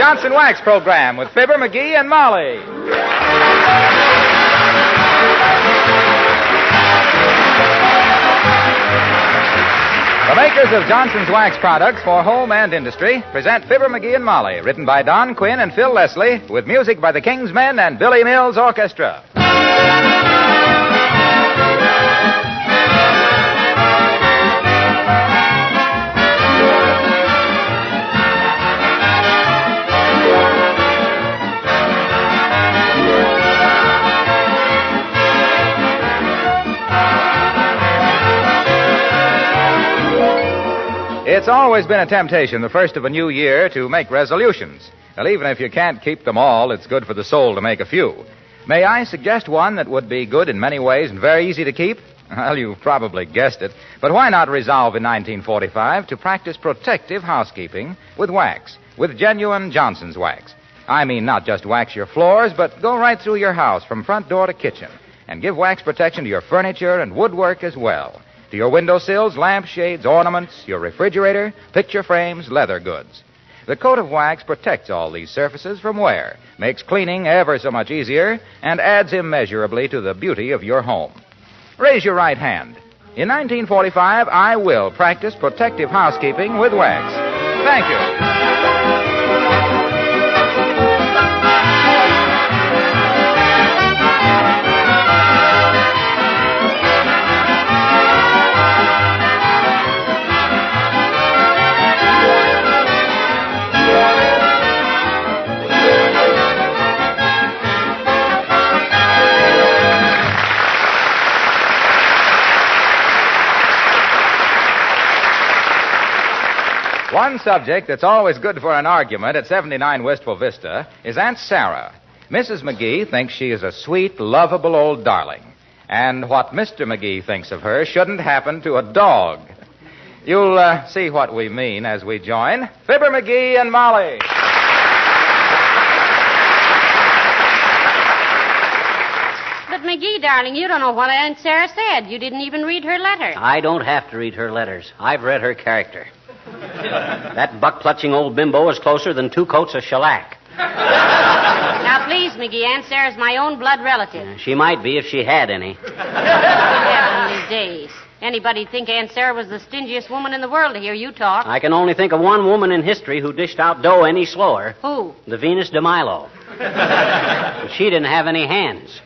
Johnson Wax program with Fibber, McGee, and Molly. The makers of Johnson's Wax products for home and industry present Fibber, McGee, and Molly, written by Don Quinn and Phil Leslie, with music by the King's Men and Billy Mills Orchestra. It's always been a temptation, the first of a new year, to make resolutions. Well, even if you can't keep them all, it's good for the soul to make a few. May I suggest one that would be good in many ways and very easy to keep? Well, you probably guessed it. But why not resolve in 1945 to practice protective housekeeping with wax, with genuine Johnson's Wax? I mean, not just wax your floors, but go right through your house from front door to kitchen and give wax protection to your furniture and woodwork as well. To your windowsills, lampshades, ornaments, your refrigerator, picture frames, leather goods. The coat of wax protects all these surfaces from wear, makes cleaning ever so much easier, and adds immeasurably to the beauty of your home. Raise your right hand. In 1945, I will practice protective housekeeping with wax. Thank you. One subject that's always good for an argument at 79 Wistful Vista is Aunt Sarah. Mrs. McGee thinks she is a sweet, lovable old darling. And what Mr. McGee thinks of her shouldn't happen to a dog. You'll see what we mean as we join Fibber, McGee, and Molly. But, McGee, darling, you don't know what Aunt Sarah said. You didn't even read her letter. I don't have to read her letters. I've read her character. That buck-clutching old bimbo is closer than 2 coats of shellac. Now, please, McGee, Aunt Sarah's my own blood relative. She might be if she had any. Heavenly days. Anybody'd think Aunt Sarah was the stingiest woman in the world to hear you talk. I can only think of one woman in history who dished out dough any slower. Who? The Venus de Milo. But she didn't have any hands.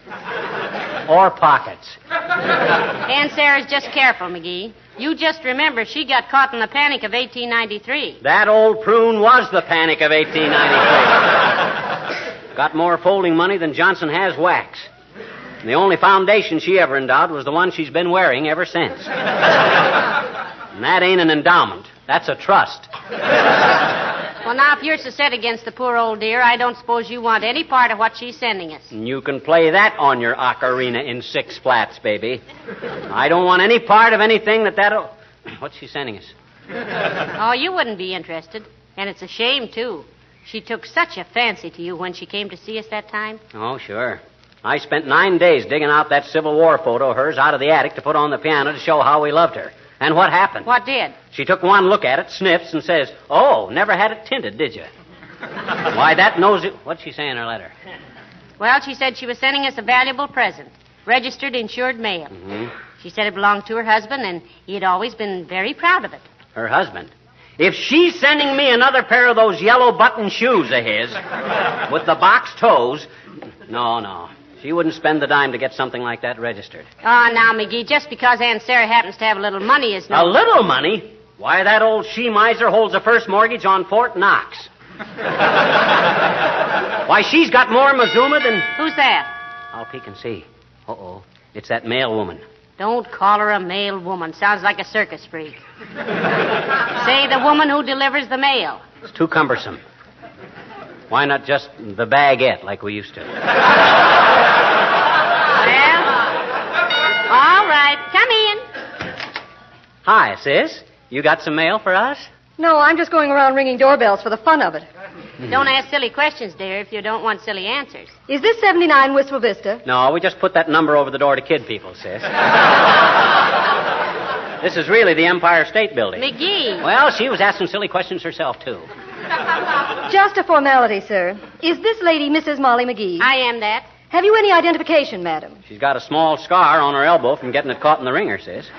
Or pockets. Aunt Sarah's just careful, McGee. You just remember she got caught in the panic of 1893. That old prune was the panic of 1893. Got more folding money than Johnson has wax. And the only foundation she ever endowed was the one she's been wearing ever since. And that ain't an endowment. That's a trust. Well, now, if you're so set against the poor old dear, I don't suppose you want any part of what she's sending us. And you can play that on your ocarina in 6 flats, baby. I don't want any part of anything that'll... What's she sending us? Oh, you wouldn't be interested. And it's a shame, too. She took such a fancy to you when she came to see us that time. Oh, sure. I spent 9 days digging out that Civil War photo of hers out of the attic to put on the piano to show how we loved her. And what happened? What did? She took one look at it, sniffs, and says, "Oh, never had it tinted, did you?" Why, that nosy... What'd she say in her letter? Well, she said she was sending us a valuable present. Registered, insured mail. Mm-hmm. She said it belonged to her husband, and he had always been very proud of it. Her husband? If she's sending me another pair of those yellow button shoes of his, with the box toes... No. She wouldn't spend the dime to get something like that registered. Oh, now, McGee, just because Aunt Sarah happens to have a little money is no... A little money? Why, that old she-miser holds the first mortgage on Fort Knox. Why, she's got more Mazuma than... Who's that? I'll peek and see. Uh-oh. It's that mail woman. Don't call her a mail woman. Sounds like a circus freak. Say the woman who delivers the mail. It's too cumbersome. Why not just the baguette like we used to? Well, all right. Come in. Hi, sis. You got some mail for us? No, I'm just going around ringing doorbells for the fun of it. Don't ask silly questions, dear, if you don't want silly answers. Is this 79 Wistful Vista? No, we just put that number over the door to kid people, sis. This is really the Empire State Building. McGee. Well, she was asking silly questions herself, too. Just a formality, sir. Is this lady Mrs. Molly McGee? I am that. Have you any identification, madam? She's got a small scar on her elbow from getting it caught in the ringer, sis.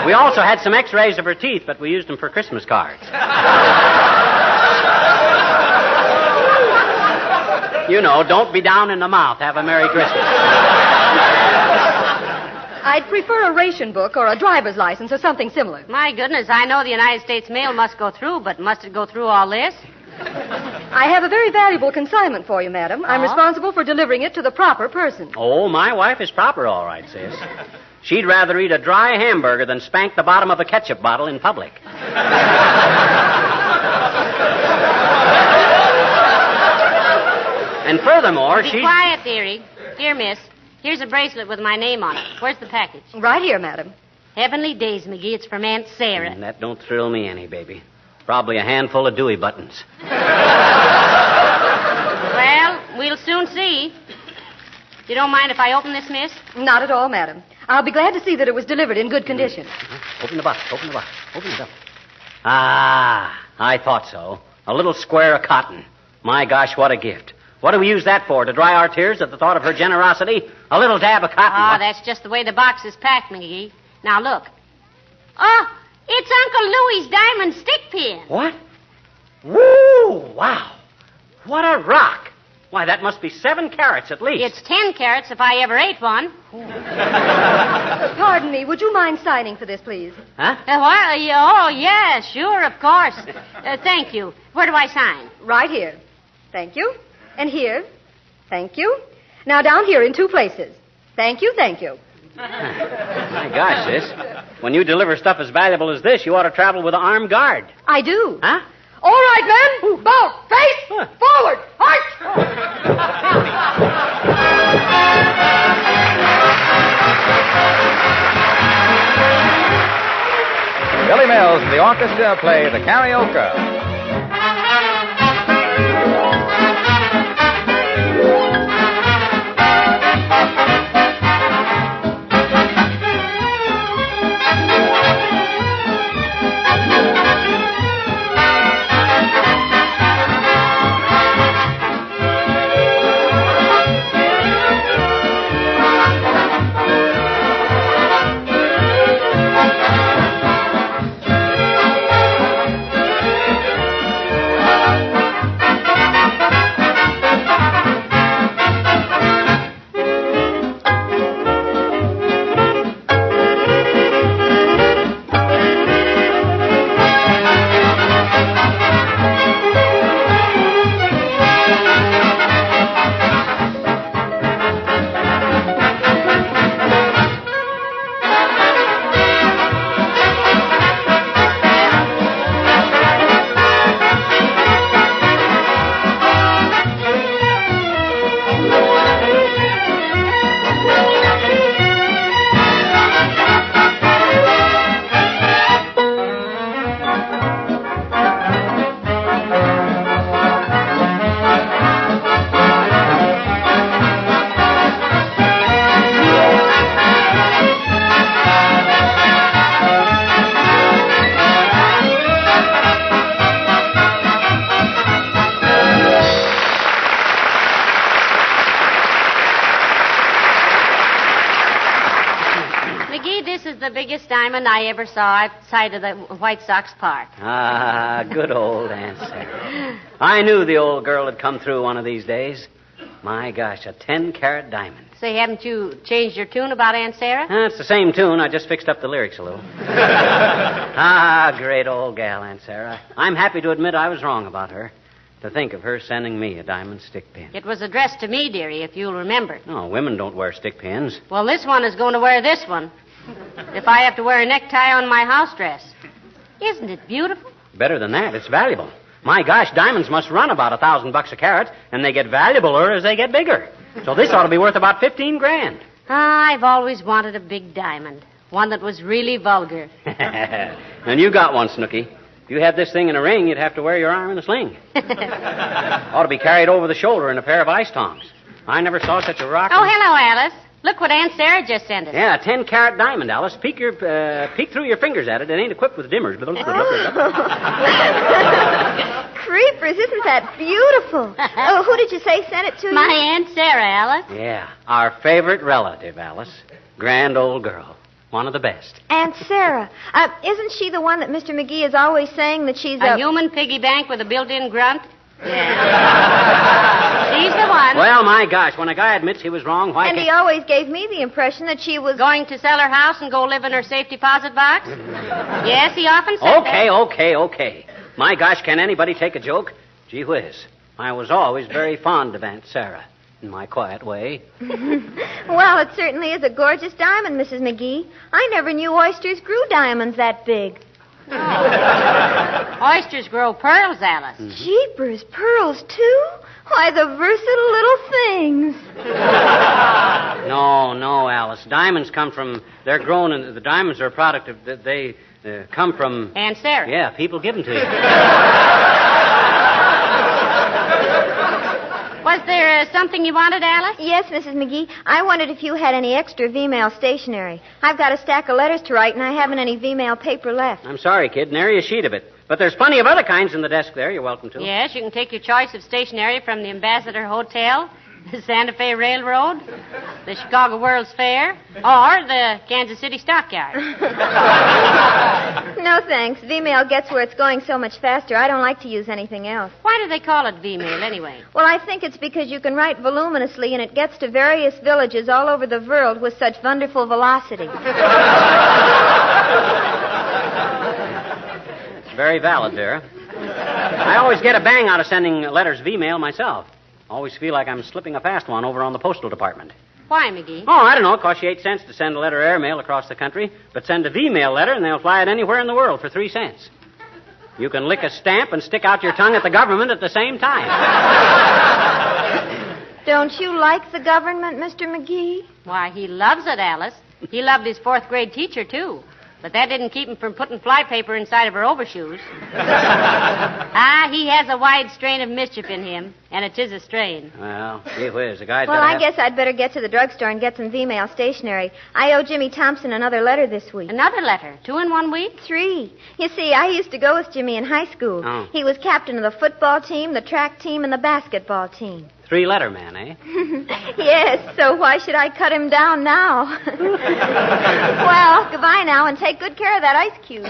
We also had some x-rays of her teeth, but we used them for Christmas cards. You know, don't be down in the mouth. Have a Merry Christmas. I'd prefer a ration book or a driver's license or something similar. My goodness, I know the United States mail must go through, but must it go through all this? I have a very valuable consignment for you, madam. I'm responsible for delivering it to the proper person. Oh, my wife is proper, all right, sis. She'd rather eat a dry hamburger than spank the bottom of a ketchup bottle in public. And furthermore, Be quiet, dearie. Dear miss, here's a bracelet with my name on it. Where's the package? Right here, madam. Heavenly days, McGee. It's from Aunt Sarah. That don't thrill me any, baby. Probably a handful of Dewey buttons. Well, we'll soon see. You don't mind if I open this, miss? Not at all, madam. I'll be glad to see that it was delivered in good condition. Open the box. Open it up. Ah, I thought so. A little square of cotton. My gosh, what a gift. What do we use that for? To dry our tears at the thought of her generosity? A little dab of cotton. Oh, that's just the way the box is packed, McGee. Now, look. Oh, it's Uncle Louie's diamond stick pin. What? Woo! Wow. What a rock. Why, that must be 7 carats at least. It's 10 carats if I ever ate one. Pardon me, would you mind signing for this, please? Huh? Oh, yeah, sure, of course. Thank you. Where do I sign? Right here. Thank you. And here. Thank you. Now down here in 2 places. Thank you, thank you. My gosh, sis. When you deliver stuff as valuable as this, you ought to travel with an armed guard. I do. Huh? All right, men. Bow. Face. Forward. March. Billy Mills and the orchestra play the Carioca. The biggest diamond I ever saw outside of the White Sox Park. Ah, good old Aunt Sarah. I knew the old girl had come through one of these days. My gosh, a 10-carat diamond. Say, haven't you changed your tune about Aunt Sarah? It's the same tune. I just fixed up the lyrics a little. Ah, great old gal, Aunt Sarah. I'm happy to admit I was wrong about her. To think of her sending me a diamond stick pin. It was addressed to me, dearie, if you'll remember. No, women don't wear stick pins. Well, this one is going to wear this one. If I have to wear a necktie on my house dress. Isn't it beautiful? Better than that, it's valuable. My gosh, diamonds must run about $1,000 a carat, and they get valuabler as they get bigger. So this ought to be worth about $15,000. I've always wanted a big diamond. One that was really vulgar. And you got one, Snooky. If you had this thing in a ring, you'd have to wear your arm in a sling. Ought to be carried over the shoulder in a pair of ice tongs. I never saw such a rock. Oh, hello, Alice. Look what Aunt Sarah just sent us. Yeah, a 10-carat diamond, Alice. Peek through your fingers at it. It ain't equipped with dimmers. Creepy. Jeepers, isn't that beautiful? Oh, who did you say sent it to you? My Aunt Sarah, Alice. Yeah, our favorite relative, Alice. Grand old girl. One of the best. Aunt Sarah. Isn't she the one that Mr. McGee is always saying that she's A human piggy bank with a built-in grunt? Yeah. She's the one. Well, my gosh, when a guy admits he was wrong, why And he always gave me the impression that she was... Going to sell her house and go live in her safe deposit box? Yes, he often said that. Okay. My gosh, can anybody take a joke? Gee whiz. I was always very fond of Aunt Sarah, in my quiet way. Well, it certainly is a gorgeous diamond, Mrs. McGee. I never knew oysters grew diamonds that big. Oysters grow pearls, Alice. Jeepers, pearls, too? Why, the versatile little things. No, Alice. Diamonds come from... They're grown, and the diamonds are a product of... They come from... Aunt Sarah. Yeah, people give them to you. Was there something you wanted, Alice? Yes, Mrs. McGee. I wondered if you had any extra V-mail stationery. I've got a stack of letters to write, and I haven't any V-mail paper left. I'm sorry, kid. Nary a sheet of it. But there's plenty of other kinds in the desk there. You're welcome to. Yes, you can take your choice of stationery from the Ambassador Hotel, the Santa Fe Railroad, the Chicago World's Fair, or the Kansas City Stockyard. No, thanks. V-mail gets where it's going so much faster. I don't like to use anything else. Why do they call it V-mail, anyway? Well, I think it's because you can write voluminously, and it gets to various villages all over the world with such wonderful velocity. It's very valid, Vera. I always get a bang out of sending letters V-mail myself. Always feel like I'm slipping a fast one over on the postal department. Why, McGee? Oh, I don't know. It costs you 8 cents to send a letter airmail across the country, but send a V-mail letter and they'll fly it anywhere in the world for 3 cents. You can lick a stamp and stick out your tongue at the government at the same time. Don't you like the government, Mr. McGee? Why, he loves it, Alice. He loved his 4th grade teacher, too. But that didn't keep him from putting flypaper inside of her overshoes. He has a wide strain of mischief in him, and it is a strain. Well, gee whiz, the guy's Well, I guess I'd better get to the drugstore and get some V-mail stationery. I owe Jimmy Thompson another letter this week. Another letter? 2 in 1 week? 3. You see, I used to go with Jimmy in high school. Oh. He was captain of the football team, the track team, and the basketball team. 3-letter man, eh? Yes, so why should I cut him down now? Well, goodbye now, and take good care of that ice cube.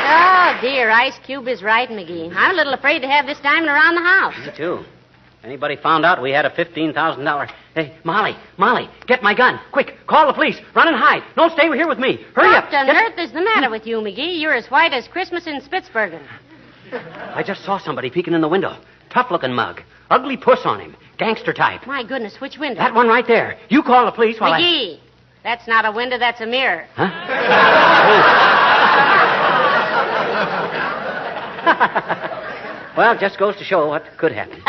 Oh, dear, Ice Cube is right, McGee. I'm a little afraid to have this diamond around the house. Me too. Anybody found out we had a $15,000... Hey, Molly, get my gun. Quick, call the police. Run and hide. No, stay here with me. Hurry up. What on earth is the matter with you, McGee? You're as white as Christmas in Spitsbergen. I just saw somebody peeking in the window. Tough-looking mug. Ugly puss on him. Gangster type. My goodness, which window? That one right there. You call the police while McGee, that's not a window, that's a mirror. Huh? Well, just goes to show what could happen.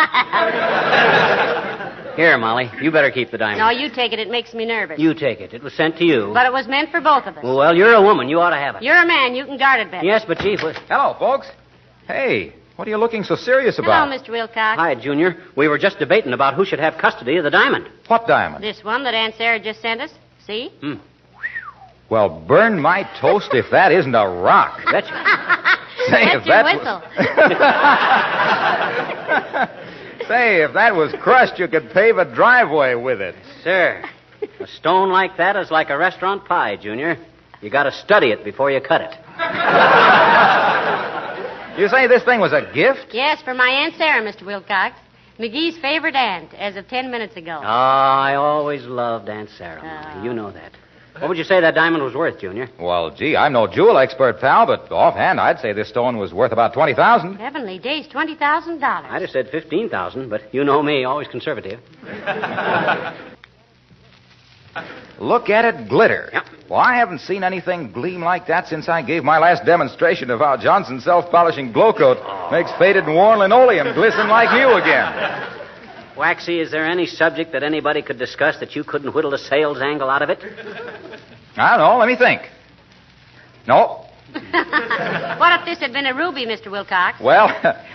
Here, Molly, you better keep the diamond. No, you take it. It makes me nervous. You take it. It was sent to you. But it was meant for both of us. Well, you're a woman. You ought to have it. You're a man. You can guard it better. Yes, but Chief... Hello, folks. Hey, what are you looking so serious about? Hello, Mr. Wilcox. Hi, Junior. We were just debating about who should have custody of the diamond. What diamond? This one that Aunt Sarah just sent us. See? Well, burn my toast if that isn't a rock. Betcha. Say, That's if your that Say, if that was crushed, you could pave a driveway with it. Sir, a stone like that is like a restaurant pie, Junior. You got to study it before you cut it. You say this thing was a gift? Yes, for my Aunt Sarah, Mr. Wilcox. McGee's favorite aunt, as of 10 minutes ago. Oh, I always loved Aunt Sarah, Molly. You know that. What would you say that diamond was worth, Junior? Well, gee, I'm no jewel expert, pal, but offhand, I'd say this stone was worth about $20,000. Heavenly days, $20,000. I'd have said $15,000, but you know me, always conservative. Look at it glitter. Yep. Well, I haven't seen anything gleam like that since I gave my last demonstration of how Johnson's self-polishing glow coat makes faded and worn linoleum glisten like new again. Waxy, is there any subject that anybody could discuss that you couldn't whittle a sales angle out of it? I don't know. Let me think. No. What if this had been a ruby, Mr. Wilcox? Well,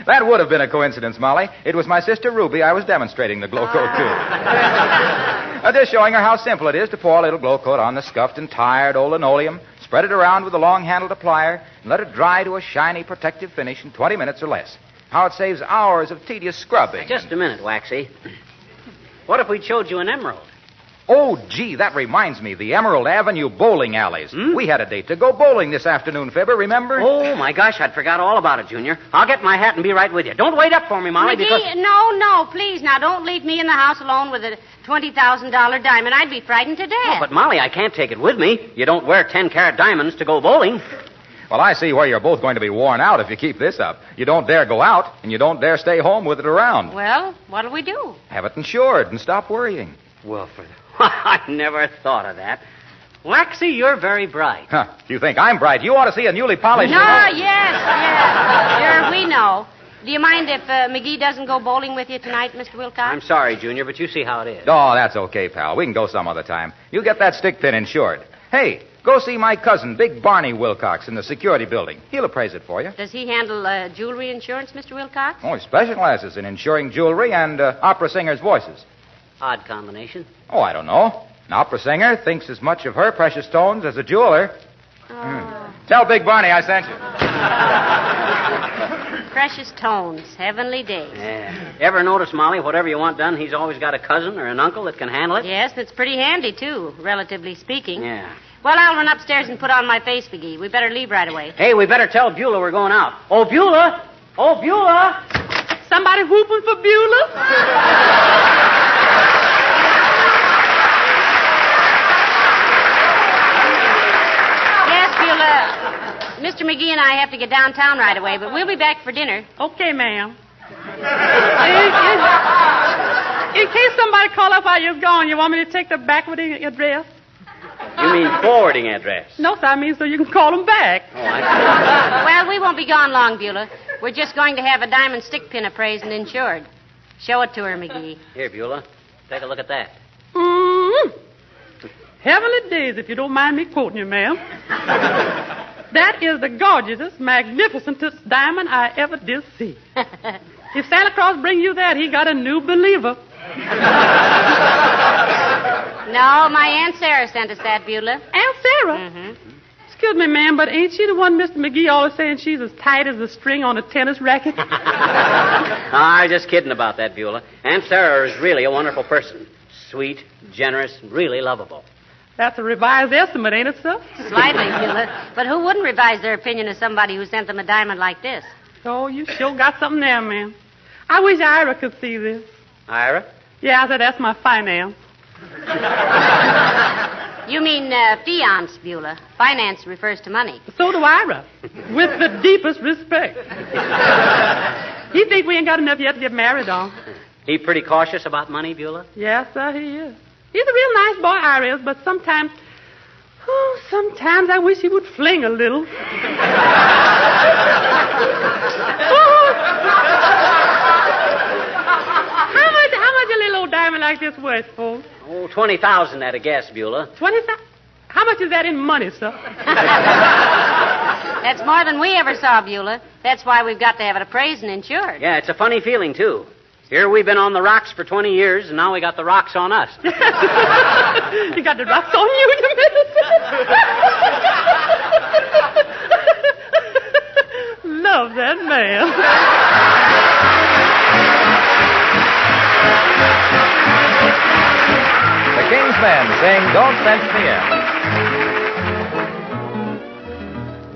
that would have been a coincidence, Molly. It was my sister Ruby I was demonstrating the glow coat to. Just showing her how simple it is to pour a little glow coat on the scuffed and tired old linoleum, Spread it around with a long-handled applier and let it dry to a shiny, protective finish in 20 minutes or less. How it saves hours of tedious scrubbing. Just a minute, Waxy. What if we showed you an emerald? Oh, gee, that reminds me. The Emerald Avenue bowling alleys. We had a date to go bowling this afternoon, Fibber, remember? Oh, my gosh, I'd forgot all about it, Junior. I'll get my hat and be right with you. Don't wait up for me, Molly, McGee, because... no, please. Now, don't leave me in the house alone with a $20,000 diamond. I'd be frightened to death. Oh, but, Molly, I can't take it with me. You don't wear 10-carat diamonds to go bowling. Well, I see where you're both going to be worn out if you keep this up. You don't dare go out, and you don't dare stay home with it around. Well, what'll we do? Have it insured and stop worrying. Well, I never thought of that. Waxy, you're very bright. Huh. If you think I'm bright, you ought to see a newly polished... No, yes. Sure, we know. Do you mind if McGee doesn't go bowling with you tonight, Mr. Wilcox? I'm sorry, Junior, but you see how it is. Oh, that's okay, pal. We can go some other time. You get that stick pin insured. Hey, go see my cousin, Big Barney Wilcox, in the security building. He'll appraise it for you. Does he handle jewelry insurance, Mr. Wilcox? Oh, he specializes in insuring jewelry and opera singers' voices. Odd combination. Oh, I don't know. An opera singer thinks as much of her precious stones as a jeweler. Tell Big Barney I sent you. Precious tones, heavenly days. Yeah. Ever notice, Molly, whatever you want done, he's always got a cousin or an uncle that can handle it? Yes, it's pretty handy, too, relatively speaking. Yeah. Well, I'll run upstairs and put on my face, McGee. We better leave right away. Hey, we better tell Beulah we're going out. Oh, Beulah! Oh, Beulah! Somebody whooping for Beulah? Mr. McGee and I have to get downtown right away, but we'll be back for dinner. Okay, ma'am. In case somebody call up while you're gone, you want me to take the backwarding address? You mean forwarding address? No, sir, I mean so you can call them back. Oh, I see. Well, we won't be gone long, Beulah. We're just going to have a diamond stick pin appraised and insured. Show it to her, McGee. Here, Beulah. Take a look at that. Heavenly days, if you don't mind me quoting you, ma'am. That is the gorgeousest, magnificentest diamond I ever did see. If Santa Claus bring you that, he got a new believer. No, my Aunt Sarah sent us that, Beulah. Aunt Sarah? Mm-hmm. Excuse me, ma'am, but ain't she the one Mr. McGee always saying she's as tight as a string on a tennis racket? I'm just kidding about that, Beulah. Aunt Sarah is really a wonderful person. Sweet, generous, really lovable. That's a revised estimate, ain't it, sir? Slightly, Beulah. But who wouldn't revise their opinion of somebody who sent them a diamond like this? Oh, you sure got something there, ma'am. I wish Ira could see this. Ira? Yeah, I said that's my finance. You mean fiance, Beulah. Finance refers to money. So do Ira, with the deepest respect. He thinks we ain't got enough yet to get married on. He pretty cautious about money, Beulah? Yes, sir, he is. He's a real nice boy, Ira is, but sometimes I wish he would fling a little. How much a little old diamond like this worth, folks? Oh, 20,000 at a guess, Beulah. 20,000? How much is that in money, sir? That's more than we ever saw, Beulah. That's why we've got to have it appraised and insured. Yeah, it's a funny feeling, too. Here we've been on the rocks for 20 years, and now we got the rocks on us. You got the rocks on you, you mean? Love that man. The King's Men sing Don't Fence Me In.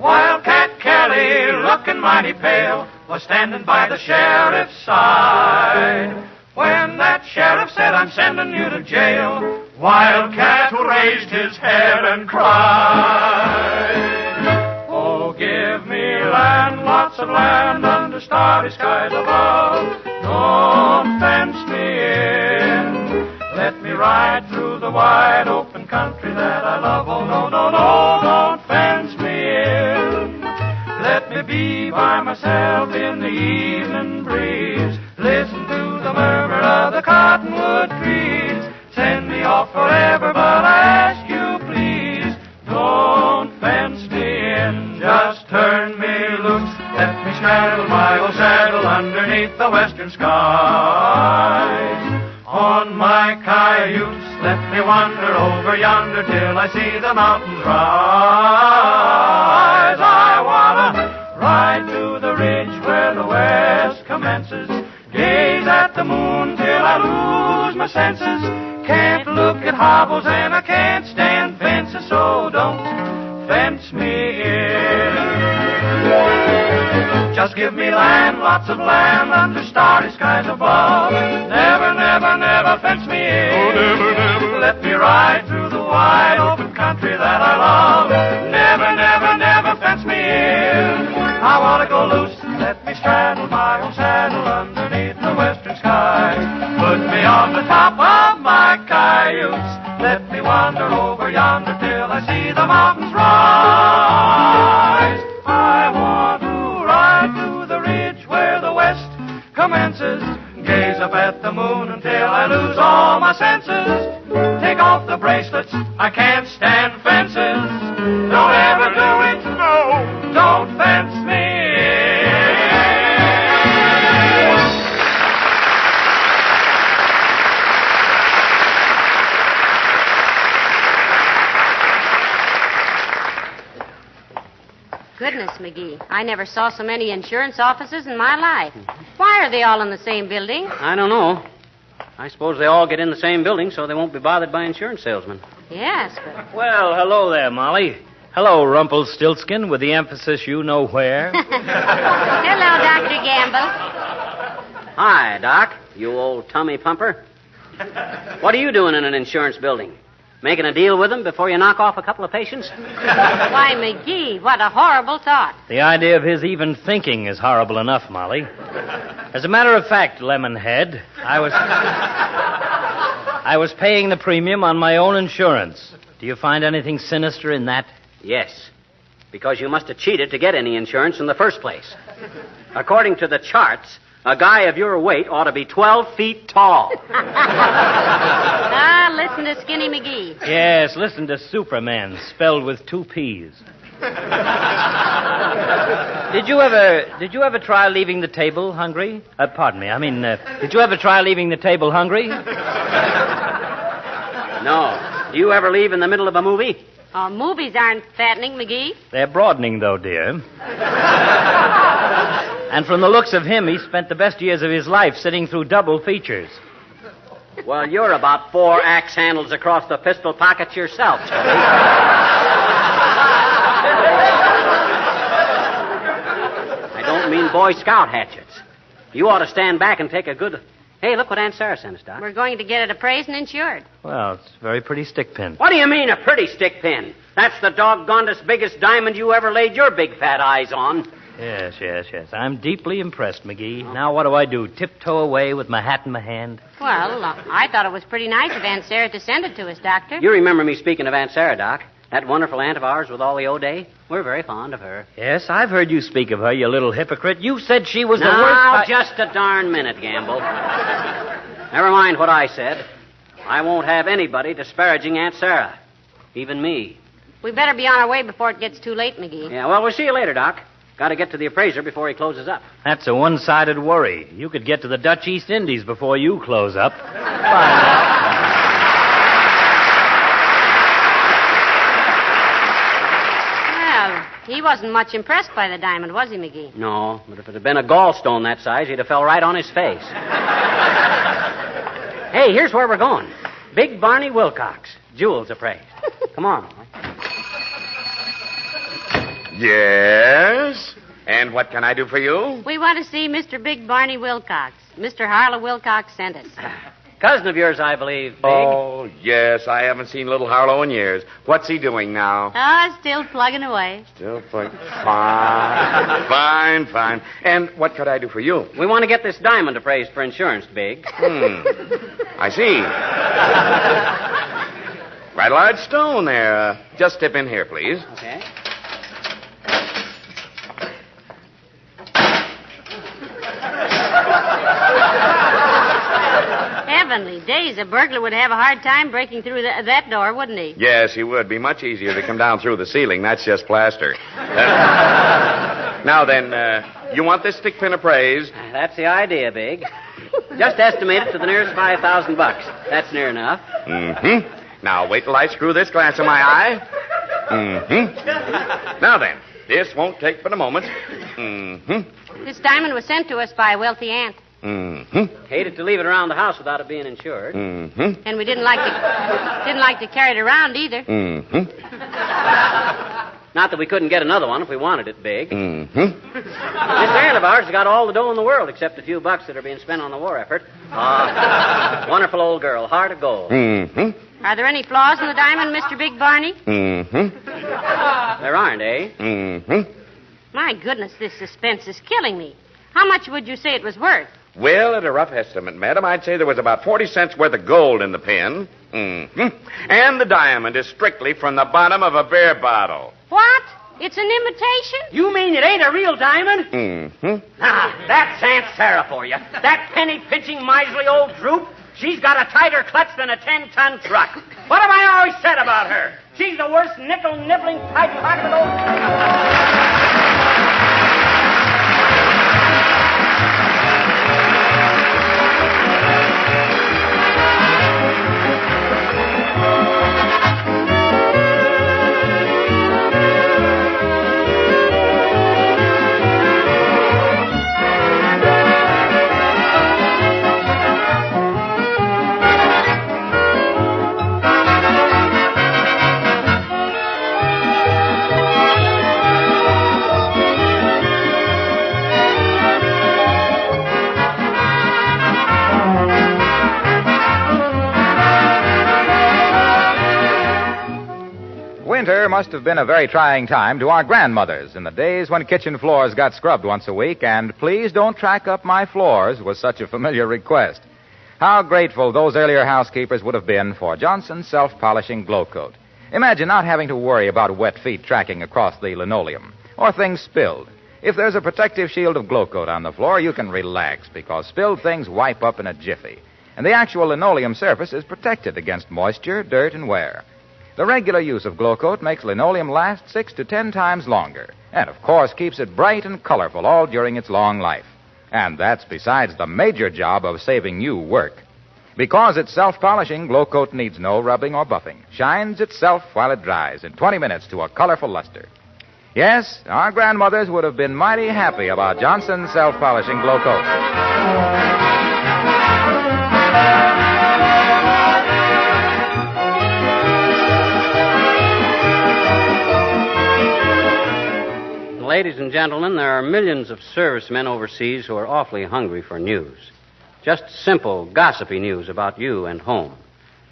Wildcat Kelly, looking mighty pale, was standing by the sheriff's side. When that sheriff said, I'm sending you to jail, Wildcat raised his head and cried. Oh, give me land, lots of land under starry skies above. Don't fence me in. Let me ride through the wide open country that I love. Oh, no, no, no, don't fence me in. Let me be by myself in the evening breeze. Listen to the murmur of the cottonwood trees. Send me off forever, but I ask you please, don't fence me in. Just turn me loose. Let me straddle my old saddle underneath the western skies. On my cayuse, let me wander over yonder till I see the mountains rise. senses. Can't look at hobbles and I can't stand fences, so don't fence me in. Just give me land, lots of land under starry skies above. Never, never, never fence me in. Oh, never, never. Let me ride through the wide open country that I love. Never, never, never fence me in. I want to go loose. Let me straddle my own saddle underneath the western sky. Put me on the top of my cayuse. Let me wander over yonder till I see the mountains rise. I want to ride to the ridge where the west commences. Gaze up at the moon until I lose all my senses. Take off the bracelets, I can't stand fences. Don't ever do it, no, don't fence me. Goodness, McGee, I never saw so many insurance offices in my life. Why are they all in the same building? I don't know. I suppose they all get in the same building so they won't be bothered by insurance salesmen. Yes, but... Well, hello there, Molly. Hello, Rumpelstiltskin, with the emphasis you know where. Hello, Dr. Gamble. Hi, Doc, you old tummy pumper. What are you doing in an insurance building? Making a deal with them before you knock off a couple of patients? Why, McGee, what a horrible thought. The idea of his even thinking is horrible enough, Molly. As a matter of fact, Lemonhead, I was paying the premium on my own insurance. Do you find anything sinister in that? Yes, because you must have cheated to get any insurance in the first place. According to the charts, a guy of your weight ought to be 12 feet tall. Ah, listen to Skinny McGee. Yes, listen to Superman, spelled with 2 P's. Did you ever try leaving the table hungry? Did you ever try leaving the table hungry? No. Do you ever leave in the middle of a movie? Oh, movies aren't fattening, McGee. They're broadening, though, dear. And from the looks of him, he spent the best years of his life sitting through double features. Well, you're about 4 axe handles across the pistol pockets yourself, Charlie. I don't mean Boy Scout hatchets. You ought to stand back and take a good... Hey, look what Aunt Sarah sent us, Doc. We're going to get it appraised and insured. Well, it's a very pretty stick pin. What do you mean, a pretty stick pin? That's the doggonedest biggest diamond you ever laid your big fat eyes on. Yes. I'm deeply impressed, McGee. Now what do I do? Tiptoe away with my hat in my hand? Well, I thought it was pretty nice of Aunt Sarah to send it to us, Doctor. You remember me speaking of Aunt Sarah, Doc? That wonderful aunt of ours with all the O'Day? We're very fond of her. Yes, I've heard you speak of her, you little hypocrite. You said she was the worst... Now, just a darn minute, Gamble. Never mind what I said. I won't have anybody disparaging Aunt Sarah. Even me. We better be on our way before it gets too late, McGee. Yeah, well, we'll see you later, Doc. Got to get to the appraiser before he closes up. That's a one-sided worry. You could get to the Dutch East Indies before you close up. Bye. Well, he wasn't much impressed by the diamond, was he, McGee? No, but if it had been a gallstone that size, he'd have fell right on his face. Hey, here's where we're going. Big Barney Wilcox. Jewels appraised. Come on. Yes? And what can I do for you? We want to see Mr. Big Barney Wilcox. Mr. Harlow Wilcox sent us. Cousin of yours, I believe, Big. Oh, yes. I haven't seen little Harlow in years. What's he doing now? Oh, still plugging away. Still playing. Fine. And what could I do for you? We want to get this diamond appraised for insurance, Big. I see. Right a large stone there. Just step in here, please. Okay. Heavenly days, a burglar would have a hard time breaking through that door, wouldn't he? Yes, he would. Be much easier to come down through the ceiling. That's just plaster. Now then, you want this stick pin appraised? That's the idea, Big. Just estimate it to the nearest $5,000. That's near enough. Mm-hmm. Now, wait till I screw this glass in my eye. Mm-hmm. Now then, this won't take but a moment. Mm-hmm. This diamond was sent to us by a wealthy aunt. Mm-hmm. Hated to leave it around the house without it being insured. Mm-hmm. And we didn't like to carry it around either. Mm-hmm. Not that we couldn't get another one if we wanted it big. Mm-hmm. This aunt of ours has got all the dough in the world except a few bucks that are being spent on the war effort. Wonderful old girl, heart of gold. Mm-hmm. Are there any flaws in the diamond, Mr. Big Barney? Mm-hmm. There aren't, eh? Mm-hmm. My goodness, this suspense is killing me. How much would you say it was worth? Well, at a rough estimate, madam, I'd say there was about 40 cents worth of gold in the pin. Mm-hmm. And the diamond is strictly from the bottom of a beer bottle. What? It's an imitation? You mean it ain't a real diamond? Mm-hmm. Ah, that's Aunt Sarah for you. That penny-pinching, miserly old droop. She's got a tighter clutch than a 10-ton truck. What have I always said about her? She's the worst nickel-nibbling, pipe-pocketed old... Winter must have been a very trying time to our grandmothers in the days when kitchen floors got scrubbed once a week, and please don't track up my floors was such a familiar request. How grateful those earlier housekeepers would have been for Johnson's self-polishing glow coat. Imagine not having to worry about wet feet tracking across the linoleum or things spilled. If there's a protective shield of glow coat on the floor, you can relax because spilled things wipe up in a jiffy. And the actual linoleum surface is protected against moisture, dirt, and wear. The regular use of Glow Coat makes linoleum last 6 to 10 times longer, and of course keeps it bright and colorful all during its long life. And that's besides the major job of saving you work. Because it's self-polishing, Glow Coat needs no rubbing or buffing. Shines itself while it dries in 20 minutes to a colorful luster. Yes, our grandmothers would have been mighty happy about Johnson's self-polishing Glow Coat. Ladies and gentlemen, there are millions of servicemen overseas who are awfully hungry for news. Just simple, gossipy news about you and home.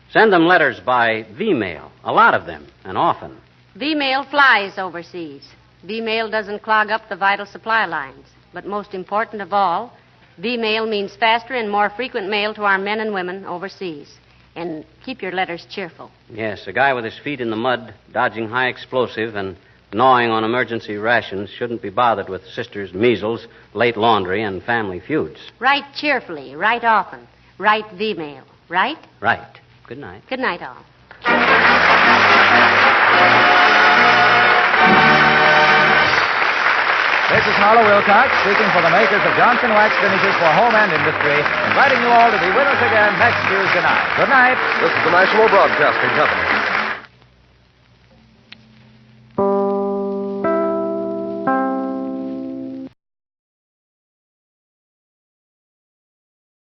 Send them letters by V-mail, a lot of them, and often. V-mail flies overseas. V-mail doesn't clog up the vital supply lines. But most important of all, V-mail means faster and more frequent mail to our men and women overseas. And keep your letters cheerful. Yes, a guy with his feet in the mud, dodging high explosive, and gnawing on emergency rations shouldn't be bothered with sisters' measles, late laundry, and family feuds. Write cheerfully, write often. Write V-mail, right? Right. Good night. Good night, all. This is Harlow Wilcox, speaking for the makers of Johnson Wax Finishes for Home and Industry, inviting you all to be with us again next Tuesday night. Good night. This is the National Broadcasting Company.